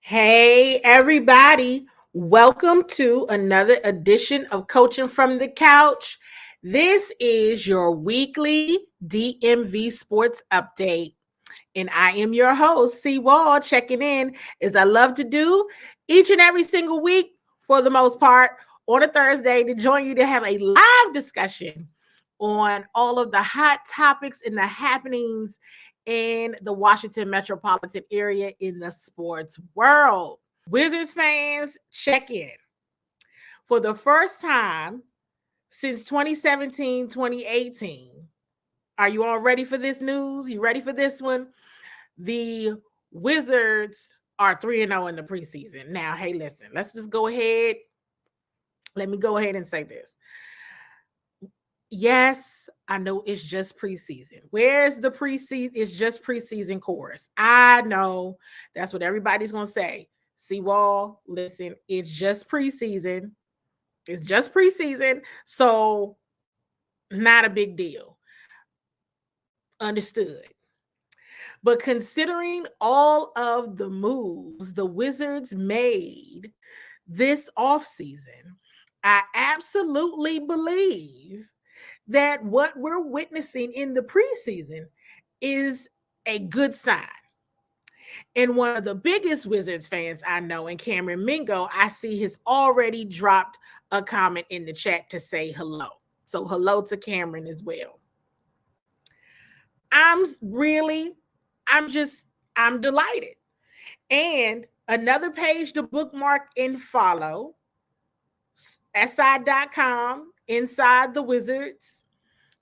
Hey, everybody. Welcome to another edition of Coaching from the Couch. This is your weekly DMV sports update. And I am your host, CWall, checking in as I love to do each and every single week for the most part on a Thursday to join you to have a live discussion on all of the hot topics and the happenings in the Washington metropolitan area in the sports world. Wizards fans, check in. For the first time since 2017, 2018, are you all ready for this news? You ready for this one? The Wizards are 3-0 in the preseason. Now, hey, listen, let's just go ahead. Let me go ahead and say this. Yes, I know it's just preseason. Where's the preseason? It's just preseason chorus. I know that's what everybody's going to say. CWall, listen, it's just preseason. It's just preseason. So, not a big deal. Understood. But considering all of the moves the Wizards made this offseason, I absolutely believe that what we're witnessing in the preseason is a good sign. And one of the biggest Wizards fans I know, in Cameron Mingo, I see has already dropped a comment in the chat to say hello. So hello to Cameron as well. I'm delighted. And another page to bookmark and follow, SI.com, Inside the Wizards.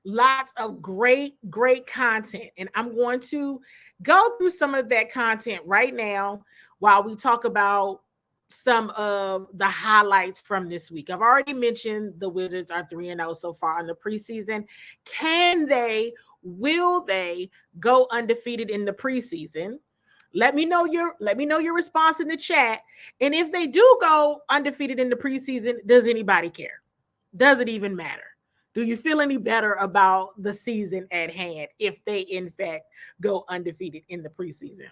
Lots of great content. And I'm going to go through some of that content right now while we talk about some of the highlights from this week. I've already mentioned the Wizards are 3-0 so far in the preseason. Will they go undefeated in the preseason? Let me know your response in the chat. And if they do go undefeated in the preseason, does anybody care? Does it even matter? Do you feel any better about the season at hand if they, in fact, go undefeated in the preseason?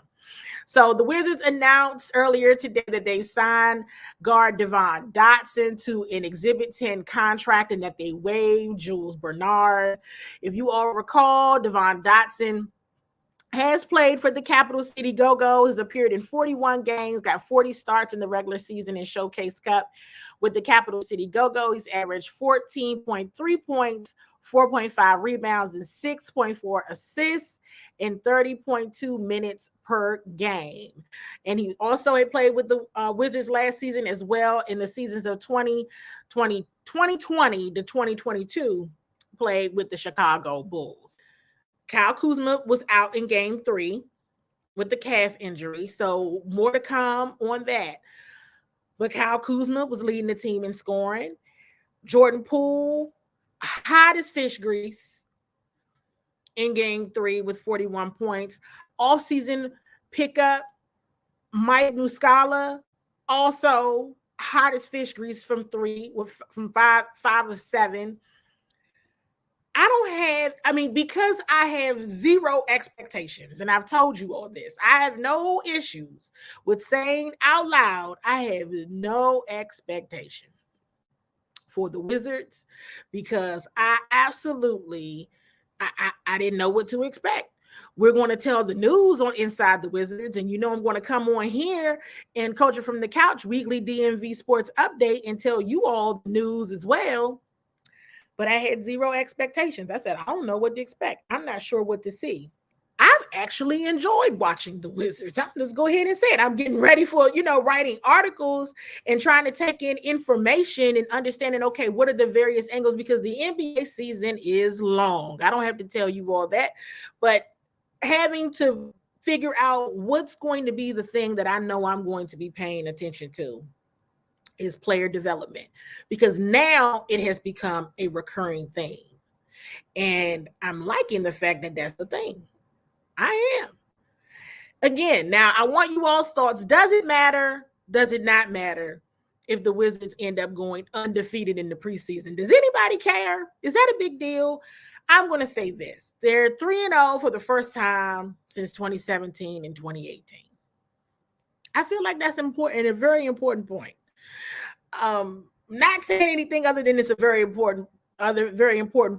So the Wizards announced earlier today that they signed guard Devon Dotson to an Exhibit 10 contract and that they waived Jules Bernard. If you all recall, Devon Dotson has played for the Capital City Go-Go's, appeared in 41 games, got 40 starts in the regular season and Showcase Cup with the Capital City Go-Go. He's averaged 14.3 points, 4.5 rebounds, and 6.4 assists in 30.2 minutes per game. And he also had played with the Wizards last season as well in the seasons of 2020 to 2022, played with the Chicago Bulls. Kyle Kuzma was out in game 3 with the calf injury, so more to come on that. But Kyle Kuzma was leading the team in scoring. Jordan Poole, hot as fish grease in game 3 with 41 points. Off-season pickup, Mike Muscala, also hot as fish grease from 3, from 5 of 7. Because I have zero expectations, and I've told you all this, I have no issues with saying out loud, I have no expectations for the Wizards because I didn't know what to expect. We're going to tell the news on Inside the Wizards, and I'm going to come on here and Coaching from the Couch weekly DMV sports update and tell you all the news as well. But I had zero expectations. I said, I don't know what to expect. I'm not sure what to see. I've actually enjoyed watching the Wizards. I'm just go ahead and say it. I'm getting ready for, writing articles and trying to take in information and understanding, okay, what are the various angles? Because the NBA season is long. I don't have to tell you all that, but having to figure out what's going to be the thing that I know I'm going to be paying attention to is player development, because now it has become a recurring thing. And I'm liking the fact that that's the thing. I am. Again, now I want you all's thoughts. Does it matter? Does it not matter if the Wizards end up going undefeated in the preseason? Does anybody care? Is that a big deal? I'm going to say this. They're 3-0 for the first time since 2017 and 2018. I feel like that's important, a very important point. Not saying anything other than it's a very important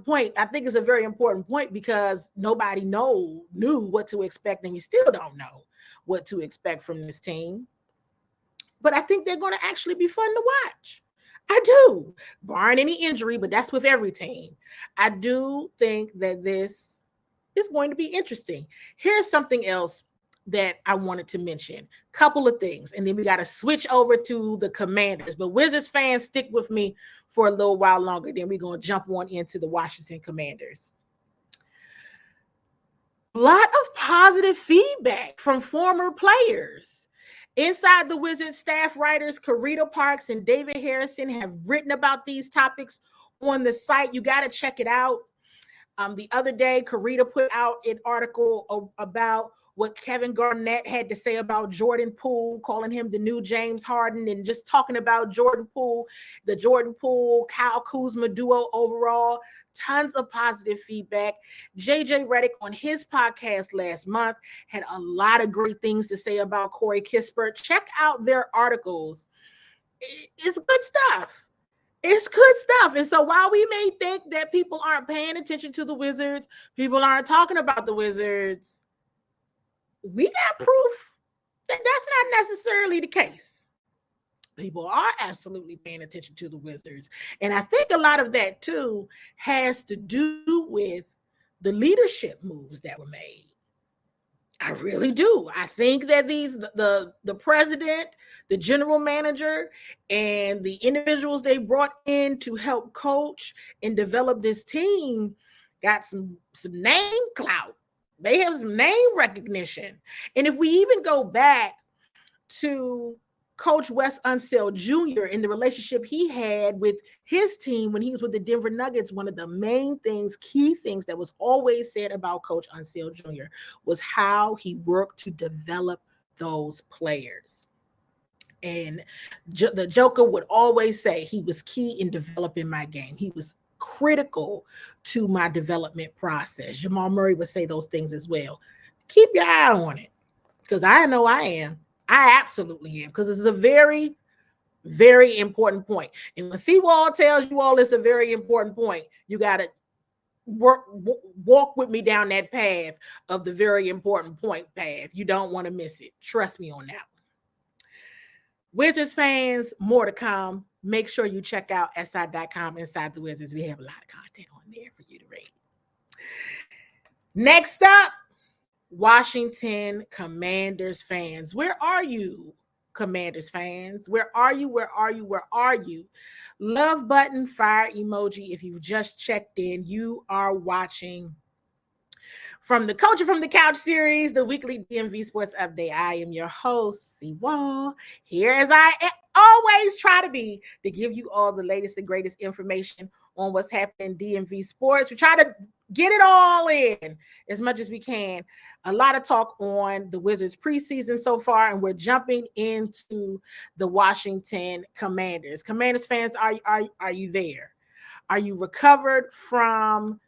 point. I think it's a very important point because nobody knew what to expect, and we still don't know what to expect from this team. But I think they're going to actually be fun to watch. I do, barring any injury, but that's with every team. I do think that this is going to be interesting. Here's something else that I wanted to mention. Couple of things, and then we got to switch over to the Commanders. But Wizards fans, stick with me for a little while longer. Then we're going to jump on into the Washington Commanders. A lot of positive feedback from former players. Inside the Wizards, staff writers Karita Parks and David Harrison have written about these topics on the site. You got to check it out. The other day, Karita put out an article about what Kevin Garnett had to say about Jordan Poole, calling him the new James Harden, and just talking about Jordan Poole, the Jordan Poole, Kyle Kuzma duo overall. Tons of positive feedback. JJ Redick on his podcast last month had a lot of great things to say about Corey Kispert. Check out their articles. It's good stuff. It's good stuff. And so while we may think that people aren't paying attention to the Wizards, people aren't talking about the Wizards, we got proof that that's not necessarily the case. People are absolutely paying attention to the Wizards. And I think a lot of that, too, has to do with the leadership moves that were made. I really do. I think that the president, the general manager, and the individuals they brought in to help coach and develop this team got some name clout. They have some name recognition. And if we even go back to Coach Wes Unseld Jr. and the relationship he had with his team when he was with the Denver Nuggets, one of the main things, key things that was always said about Coach Unseld Jr. was how he worked to develop those players. And the Joker would always say he was key in developing my game. He was critical to my development process. Jamal Murray would say those things as well. Keep your eye on it, because I know I am. I absolutely am, because it's a very, very important point. And when CWall tells you all it's a very important point, you got to walk with me down that path of the very important point path. You don't want to miss it. Trust me on that one. Wizards fans, more to come. Make sure you check out si.com Inside the Wizards. We have a lot of content on there for you to read. Next up, Washington Commanders fans. Where are you, Commanders fans? Where are you? Where are you? Where are you? Love button, fire emoji. If you've just checked in, you are watching from the Culture from the Couch series, the weekly DMV Sports Update. I am your host, CWall, here as I always try to be, to give you all the latest and greatest information on what's happening in DMV sports. We try to get it all in as much as we can. A lot of talk on the Wizards preseason so far, and we're jumping into the Washington Commanders. Commanders fans, are you there? Are you recovered from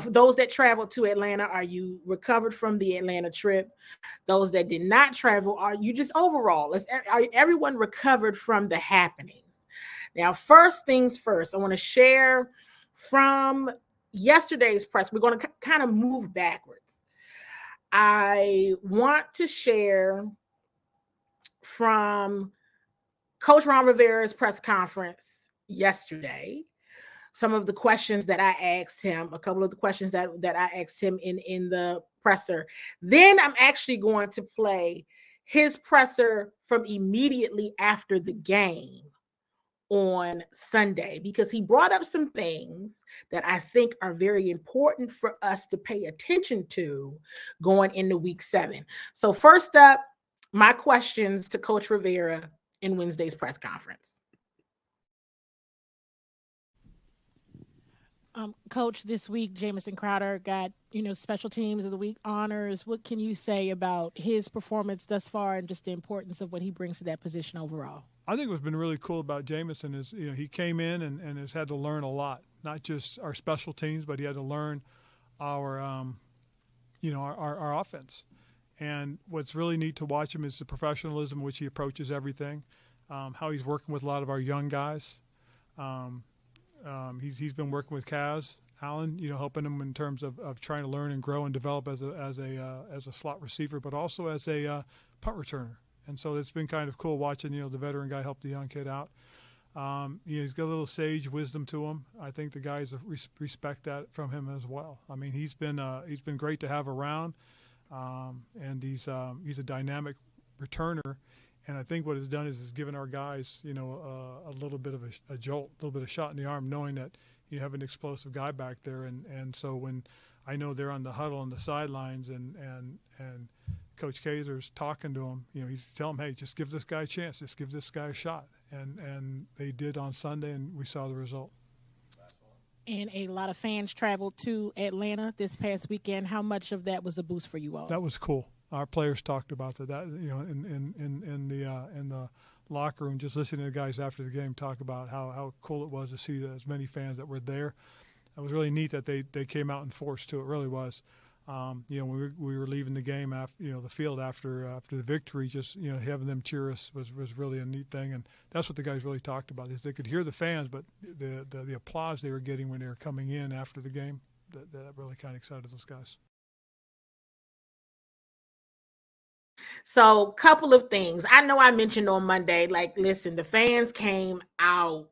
those that traveled to Atlanta? Are you recovered from the Atlanta trip? Those that did not travel, are you just overall? Are everyone recovered from the happenings? Now, first things first, I want to share from yesterday's press. We're going to kind of move backwards. I want to share from Coach Ron Rivera's press conference yesterday some of the questions that I asked him, a couple of the questions that I asked him in the presser. Then I'm actually going to play his presser from immediately after the game on Sunday, because he brought up some things that I think are very important for us to pay attention to going into week 7. So first up, my questions to Coach Rivera in Wednesday's press conference. Coach, this week, Jamison Crowder got, Special Teams of the Week honors. What can you say about his performance thus far and just the importance of what he brings to that position overall? I think what's been really cool about Jamison is, he came in and has had to learn a lot, not just our special teams, but he had to learn our offense. And what's really neat to watch him is the professionalism in which he approaches everything, how he's working with a lot of our young guys. He's been working with Kaz Allen, helping him in terms of trying to learn and grow and develop as a slot receiver, but also as a punt returner. And so it's been kind of cool watching, the veteran guy help the young kid out. He's got a little sage wisdom to him. I think the guys respect that from him as well. I mean, he's been great to have around, and he's a dynamic returner. And I think what it's done is given our guys, a little bit of a jolt, a little bit of shot in the arm, knowing that you have an explosive guy back there. And so when I know they're on the huddle on the sidelines and Coach Kaiser's talking to him, he's telling him, hey, just give this guy a chance, just give this guy a shot. And they did on Sunday, and we saw the result. And a lot of fans traveled to Atlanta this past weekend. How much of that was a boost for you all? That was cool. Our players talked about that. In the locker room, just listening to the guys after the game talk about how cool it was to see as many fans that were there. It was really neat that they came out in force too. It really was. When we were leaving the game after the field after the victory, just having them cheer us was really a neat thing, and that's what the guys really talked about. Is they could hear the fans, but the applause they were getting when they were coming in after the game, that really kind of excited those guys. So, couple of things. I know I mentioned on Monday, listen, the fans came out.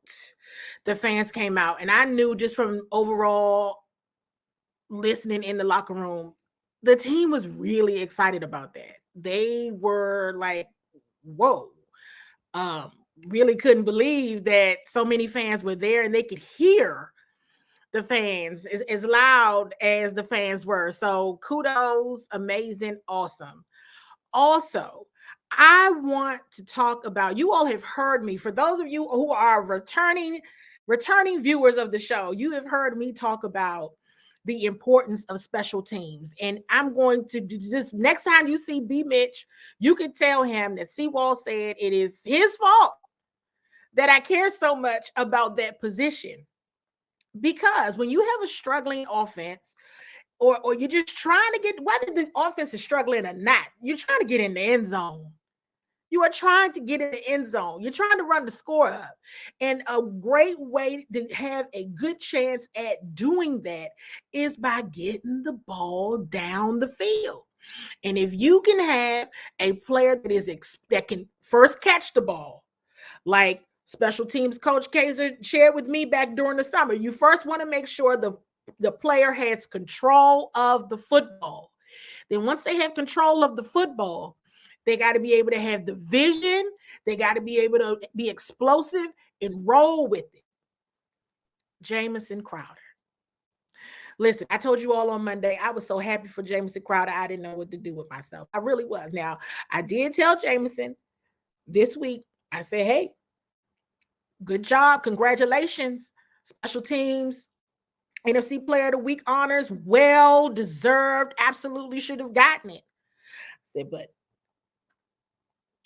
And I knew just from overall listening in the locker room, the team was really excited about that. They were like, whoa. Really couldn't believe that so many fans were there and they could hear the fans as loud as the fans were. So, kudos, amazing, awesome. Also, I want to talk about, you all have heard me, for those of you who are returning viewers of the show, you have heard me talk about the importance of special teams. And I'm going to do this next time you see B. Mitch, you can tell him that CWall said it is his fault that I care so much about that position. Because when you have a struggling offense, or you're just trying to get, whether the offense is struggling or not, you're trying to get in the end zone. You are trying to get in the end zone. You're trying to run the score up. And a great way to have a good chance at doing that is by getting the ball down the field. And if you can have a player that can first catch the ball, like special teams coach Kaiser shared with me back during the summer, you first want to make sure the player has control of the football. Then once they have control of the football, they got to be able to have the vision. They got to be able to be explosive and roll with it. Jamison Crowder. Listen, I told you all on Monday, I was so happy for Jamison Crowder, I didn't know what to do with myself. I really was. Now, I did tell Jamison this week, I said, hey, good job. Congratulations. Special teams, NFC Player of the Week honors, well deserved, absolutely should have gotten it. I said, but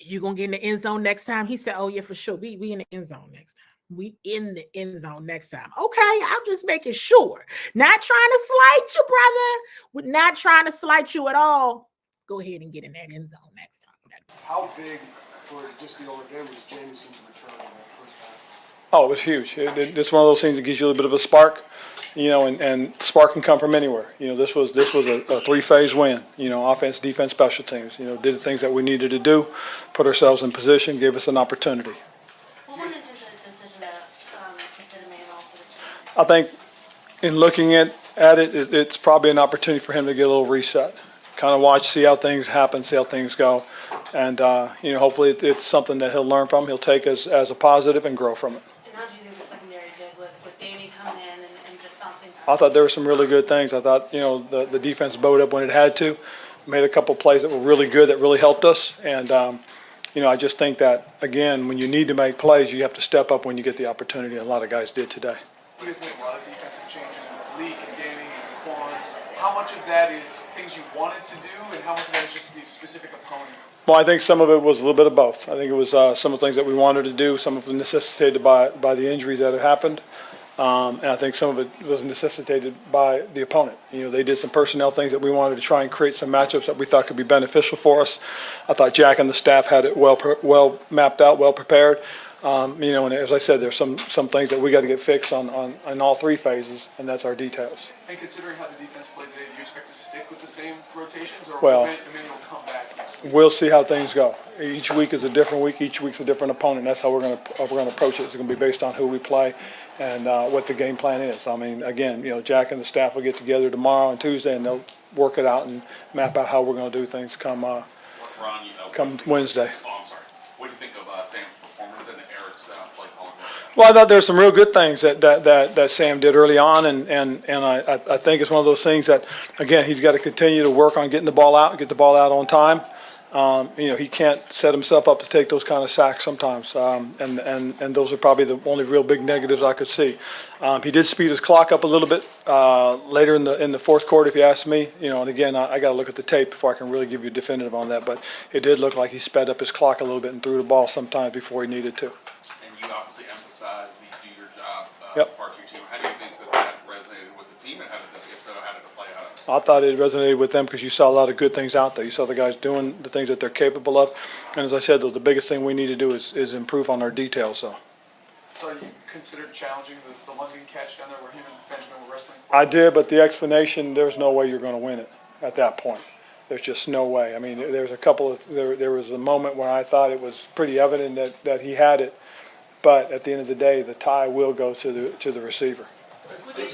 you gonna get in the end zone next time? He said, oh yeah, for sure. We in the end zone next time. We in the end zone next time. Okay, I'm just making sure. Not trying to slight you, brother. We're not trying to slight you at all. Go ahead and get in that end zone next time. How big for just the old game was Jameson's return in that first half? Oh, it was huge. It's one of those things that gives you a little bit of a spark, and spark can come from anywhere. This was a three-phase win, offense, defense, special teams. Did the things that we needed to do, put ourselves in position, gave us an opportunity. What went into the decision to sit a man off for this team? I think in looking at it, it's probably an opportunity for him to get a little reset, kind of watch, see how things happen, see how things go. And, hopefully it's something that he'll learn from, he'll take as a positive and grow from it. And how do you think the secondary did with Danny coming in and just bouncing back? I thought there were some really good things. I thought, the defense bowed up when it had to, made a couple plays that were really good, that really helped us. And, I just think that, again, when you need to make plays, you have to step up when you get the opportunity. And a lot of guys did today. You guys made a lot of defensive changes with Leak and Danny and Quan. How much of that is things you wanted to do, and how much of that is just the specific opponent? Well, I think some of it was a little bit of both. I think it was some of the things that we wanted to do, some of them necessitated by the injuries that had happened. And I think some of it was necessitated by the opponent. They did some personnel things that we wanted to try and create some matchups that we thought could be beneficial for us. I thought Jack and the staff had it well mapped out, well prepared. And as I said, there's some things that we got to get fixed on all three phases, and that's our details. And considering how the defense played today, do you expect to stick with the same rotations, or Well, will Emmanuel come back next week? We'll see how things go. Each week is a different week. Each week's a different opponent. That's how we're going to approach it. It's going to be based on who we play and what the game plan is. I mean, again, Jack and the staff will get together tomorrow and Tuesday, and they'll work it out and map out how we're going to do things come Wednesday. Oh, I'm sorry. What do you think of Sam's performance and Eric's play calling? Well, I thought there's some real good things that Sam did early on, and I think it's one of those things that, again, he's got to continue to work on getting the ball out, get the ball out on time. He can't set himself up to take those kind of sacks sometimes, and those are probably the only real big negatives I could see. He did speed his clock up a little bit later in the fourth quarter, if you ask me. And again, I got to look at the tape before I can really give you definitive on that. But it did look like he sped up his clock a little bit and threw the ball sometimes before he needed to. And you obviously emphasize the do your job Yep. part of your team. How do you think that resonated with the team, and if so, how did it play out? I thought it resonated with them because you saw a lot of good things out there. You saw the guys doing the things that they're capable of. And as I said, though, the biggest thing we need to do is improve on our details. So So you considered challenging the London catch down there where him and Benjamin were wrestling for? I did, but the explanation, there's no way you're going to win it at that point. There's just no way. I mean, there's a couple of there was a moment where I thought it was pretty evident that he had it, but at the end of the day, the tie will go to the receiver. Jamin's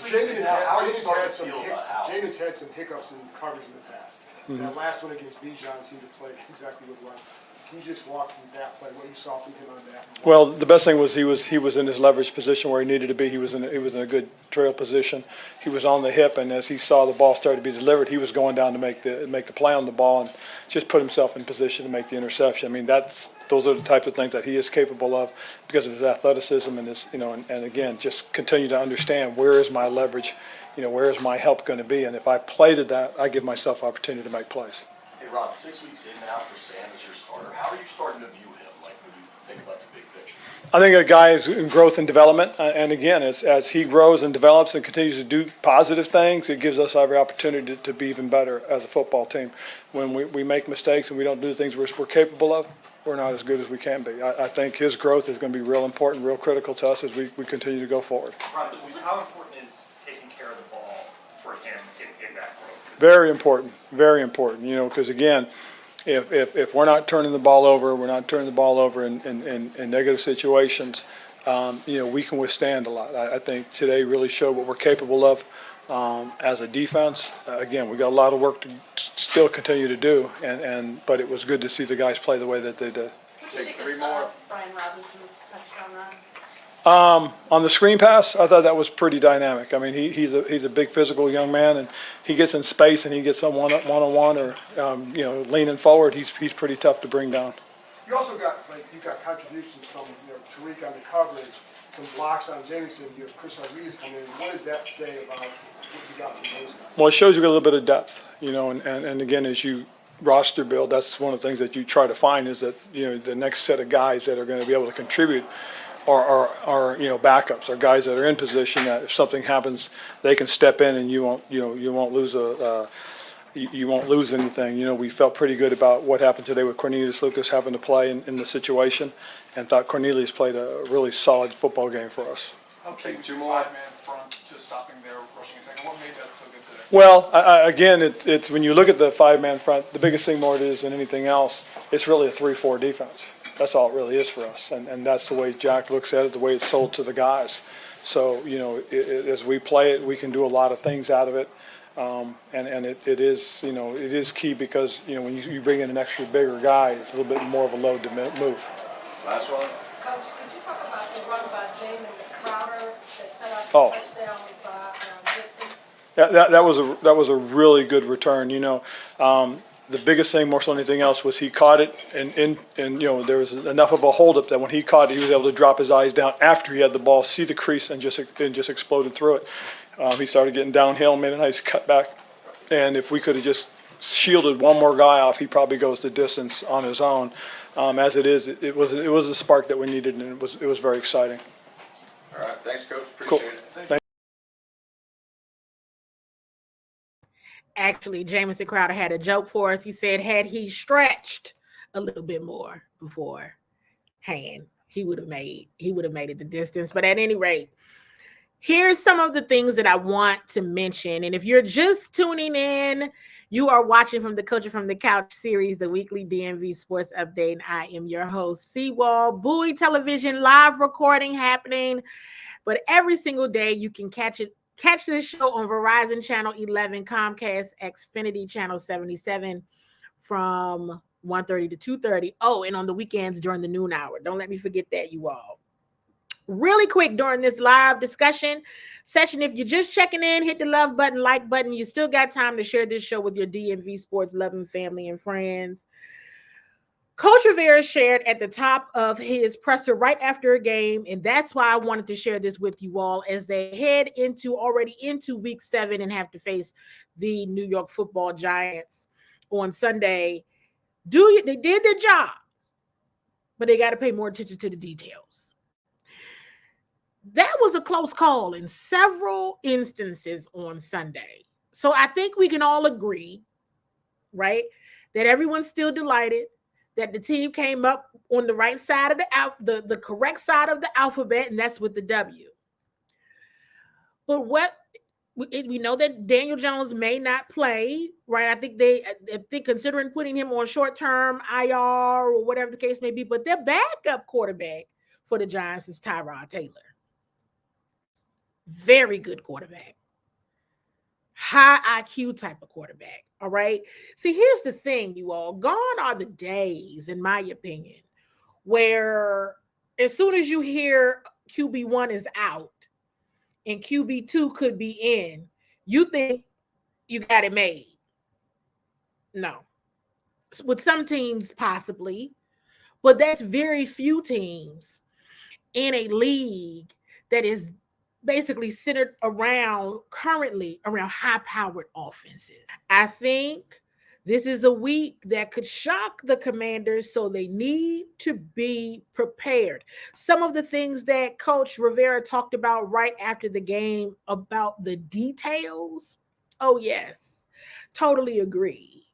had some hiccups in coverage in the past. That last one against Bijan seemed to play exactly what he wanted. Can you just walk through that play, what you saw from him on that? Well, the best thing was he was in his leverage position where he needed to be. He was in a good trail position. He was on the hip, and as he saw the ball start to be delivered, he was going down to make the play on the ball and just put himself in position to make the interception. I mean, those are the types of things that he is capable of because of his athleticism and his and again, just continue to understand where is my leverage, where is my help going to be, and if I play to that, I give myself opportunity to make plays. Hey, Rod, 6 weeks in now for Sam as your starter, how are you starting to view him, like when you think about the big picture? I think a guy is in growth and development, and again, as he grows and develops and continues to do positive things, it gives us every opportunity to be even better as a football team. When we make mistakes and we don't do the things we're capable of, we're not as good as we can be. I think his growth is going to be real important, real critical to us as we continue to go forward. Rod, how important is taking care of the ball for him in that growth? Very important, because again, if we're not turning the ball over, in negative situations, we can withstand a lot. I think today really showed what we're capable of as a defense. Again, we got a lot of work to still continue to do, but it was good to see the guys play the way that they did. Take 3 more. Brian Robinson's touchdown run. On the screen pass, I thought that was pretty dynamic. I mean, he's a big physical young man, and he gets in space and he gets on one-on-one or leaning forward. He's pretty tough to bring down. You also got contributions from Tariq on the coverage, some blocks on Jamison. You have Chris Rodriguez coming in. What does that say about what you got from those guys? Well, it shows you got a little bit of depth, and again, as you roster build, that's one of the things that you try to find is that the next set of guys that are going to be able to contribute are backups, are guys that are in position that if something happens, they can step in and you won't lose anything. We felt pretty good about what happened today with Cornelius Lucas having to play in the situation, and thought Cornelius played a really solid football game for us. How key was your 5-man front to stopping their rushing attack? And what made that so good today? Well, again, it's when you look at the 5-man front, the biggest thing more it is than anything else, it's really a 3-4 defense. That's all it really is for us, and that's the way Jack looks at it, the way it's sold to the guys. So, as we play it, we can do a lot of things out of it, and it is key because, when you bring in an extra bigger guy, it's a little bit more of a load to move. Last one? Coach, could you talk about the run by Jamin Crowder that set up Oh. the touchdown with Gibson? That was a really good return. The biggest thing, more so than anything else, was he caught it, and there was enough of a holdup that when he caught it, he was able to drop his eyes down after he had the ball, see the crease, and just exploded through it. He started getting downhill, made a nice cutback, and if we could have just shielded one more guy off, he probably goes the distance on his own. As it is, it was a spark that we needed, and it was very exciting. All right, thanks, Coach. Cool. Appreciate it. Actually, Jamison Crowder had a joke for us. He said, had he stretched a little bit more beforehand, he would have made it the distance. But at any rate, here's some of the things that I want to mention. And if you're just tuning in, you are watching from the Coaching from the Couch series, the weekly DMV sports update. I am your host, CWall. Bowie Television live recording happening. But every single day you can catch this show on Verizon Channel 11, Comcast Xfinity Channel 77 from 1:30 to 2:30. Oh, and on the weekends during the noon hour. Don't let me forget that, you all. Really quick during this live discussion session, if you're just checking in, hit the love button, like button. You still got time to share this show with your DMV sports loving family and friends. Coach Rivera shared at the top of his presser right after a game, and that's why I wanted to share this with you all as they head already into week 7 and have to face the New York Football Giants on Sunday. They did their job, but they got to pay more attention to the details. That was a close call in several instances on Sunday. So I think we can all agree, right, that everyone's still delighted that the team came up on the right side of the correct side of the alphabet, and that's with the W. But we know that Daniel Jones may not play, right? I think considering putting him on short-term IR or whatever the case may be, but their backup quarterback for the Giants is Tyrod Taylor. Very good quarterback. High IQ type of quarterback. All right. See, here's the thing, you all. Gone are the days, in my opinion, where as soon as you hear QB1 is out and QB2 could be in, you think you got it made. No. With some teams, possibly, but that's very few teams in a league that is basically centered currently around high-powered offenses. I think this is a week that could shock the Commanders, so they need to be prepared. Some of the things that Coach Rivera talked about right after the game about the details, oh yes, totally agree.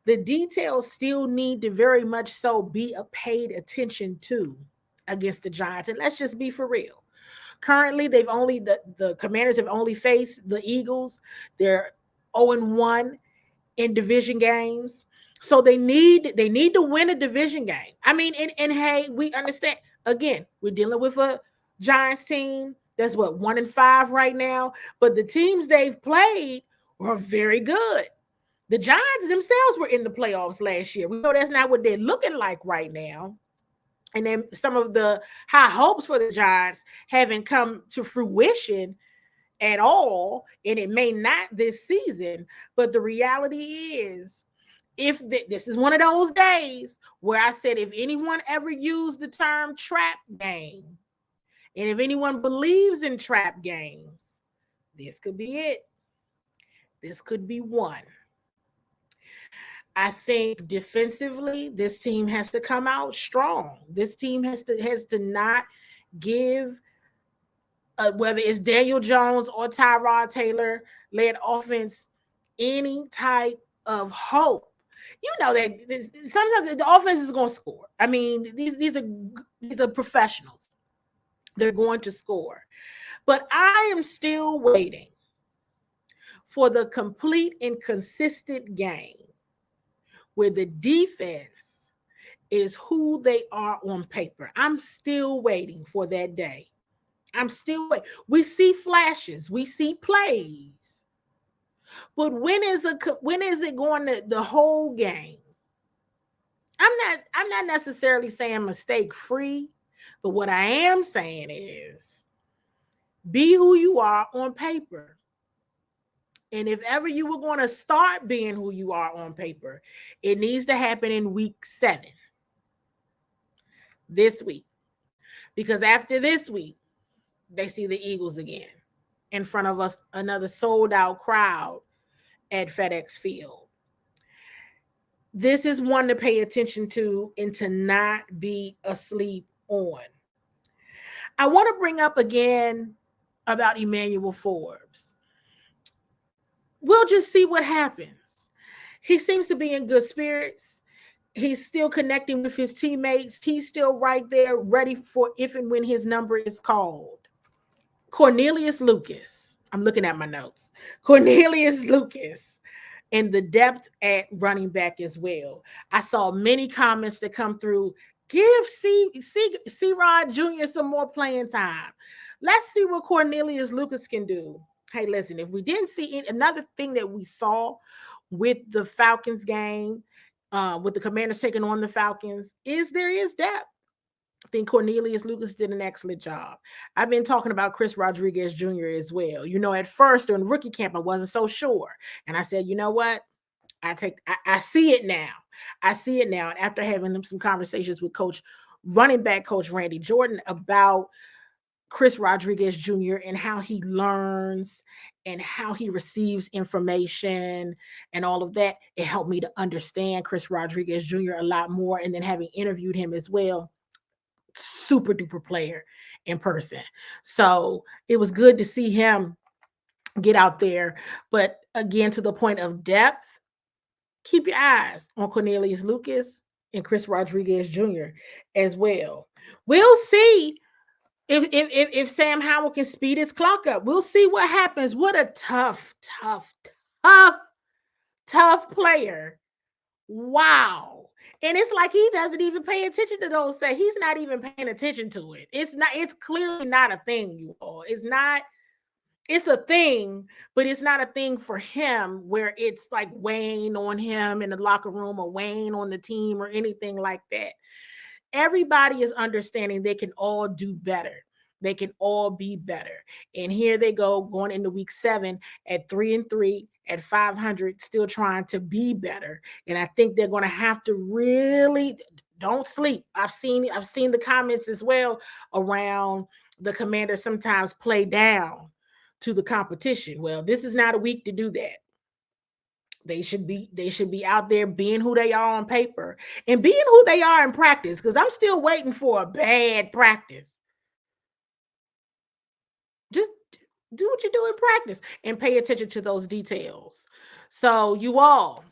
The details still need to very much so be paid attention to against the Giants, and let's just be for real. Currently, the Commanders have only faced the Eagles. They're 0-1 in division games. So they need to win a division game. I mean, and hey, we understand. Again, we're dealing with a Giants team that's 1-5 right now. But the teams they've played were very good. The Giants themselves were in the playoffs last year. We know that's not what they're looking like right now. And then some of the high hopes for the Giants haven't come to fruition at all, and it may not this season. But the reality is, this is one of those days where I said, if anyone ever used the term trap game, and if anyone believes in trap games, this could be it. This could be one. I think defensively, this team has to come out strong. This team has to not give, whether it's Daniel Jones or Tyrod Taylor led offense, any type of hope. You know that sometimes the offense is going to score. I mean, these are professionals. They're going to score. But I am still waiting for the complete and consistent game where the defense is who they are on paper. I'm still waiting for that day. I'm still waiting. We see flashes. We see plays. But when is it going to the whole game? I'm not necessarily saying mistake free, but what I am saying is be who you are on paper. And if ever you were going to start being who you are on paper, it needs to happen in week 7. This week. Because after this week, they see the Eagles again in front of us, another sold-out crowd at FedEx Field. This is one to pay attention to and to not be asleep on. I want to bring up again about Emmanuel Forbes. we'll just see what happens. He seems to be in good spirits. He's still connecting with his teammates. He's still right there, ready for if and when his number is called. Cornelius Lucas. I'm looking at my notes. Cornelius Lucas and the depth at running back as well. I saw many comments that come through. Give C-Rod Jr. some more playing time. Let's see what Cornelius Lucas can do. Hey, listen, if we didn't see another thing that we saw with the Falcons game, with the Commanders taking on the Falcons, there is depth. I think Cornelius Lucas did an excellent job. I've been talking about Chris Rodriguez Jr. as well. At first during rookie camp, I wasn't so sure. And I said, you know what? I see it now. I see it now. And after having some conversations with running back coach Randy Jordan about Chris Rodriguez Jr. and how he learns and how he receives information and all of that, it helped me to understand Chris Rodriguez Jr. a lot more. And then having interviewed him as well, super duper player in person. So it was good to see him get out there. But again, to the point of depth, keep your eyes on Cornelius Lucas and Chris Rodriguez Jr. as well. We'll see if Sam Howell can speed his clock up. We'll see what happens. What a tough player. Wow. And it's like he doesn't even pay attention to those things. He's not even paying attention to it. It's clearly not a thing, you all. It's a thing, but it's not a thing for him where it's like weighing on him in the locker room or weighing on the team or anything like that. Everybody is understanding they can all do better. They can all be better. And here they go going into week 7 at 3-3 at 500, still trying to be better. And I think they're going to have to really don't sleep. I've seen the comments as well around the Commanders sometimes play down to the competition. Well, this is not a week to do that. They should be out there being who they are on paper and being who they are in practice, because I'm still waiting for a bad practice. Just do what you do in practice and pay attention to those details. So you all,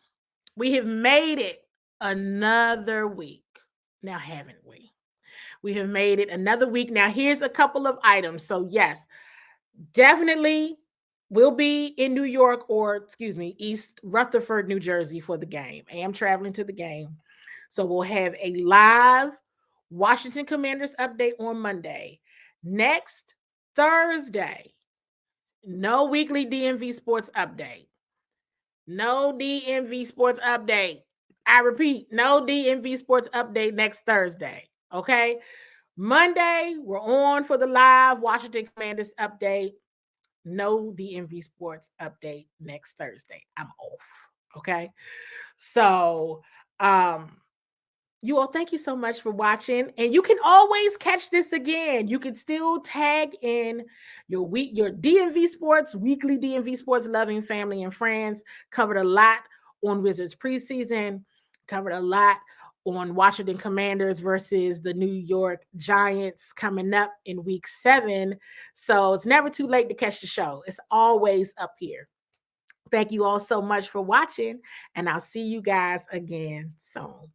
we have made it another week. Now, haven't we? We have made it another week. Now, here's a couple of items. So yes, definitely we'll be in New York East Rutherford, New Jersey for the game. I am traveling to the game. So we'll have a live Washington Commanders update on Monday. Next Thursday, no weekly DMV sports update. No DMV sports update. I repeat, no DMV sports update next Thursday. Okay. Monday, we're on for the live Washington Commanders update. No DMV sports update next Thursday. I'm off. Okay. So, you all, thank you so much for watching. And you can always catch this again. You can still tag in your DMV Sports, weekly DMV Sports loving family and friends. Covered a lot on Wizards preseason. Covered a lot on Washington Commanders versus the New York Giants coming up in week 7. So it's never too late to catch the show. It's always up here. Thank you all so much for watching, and I'll see you guys again soon.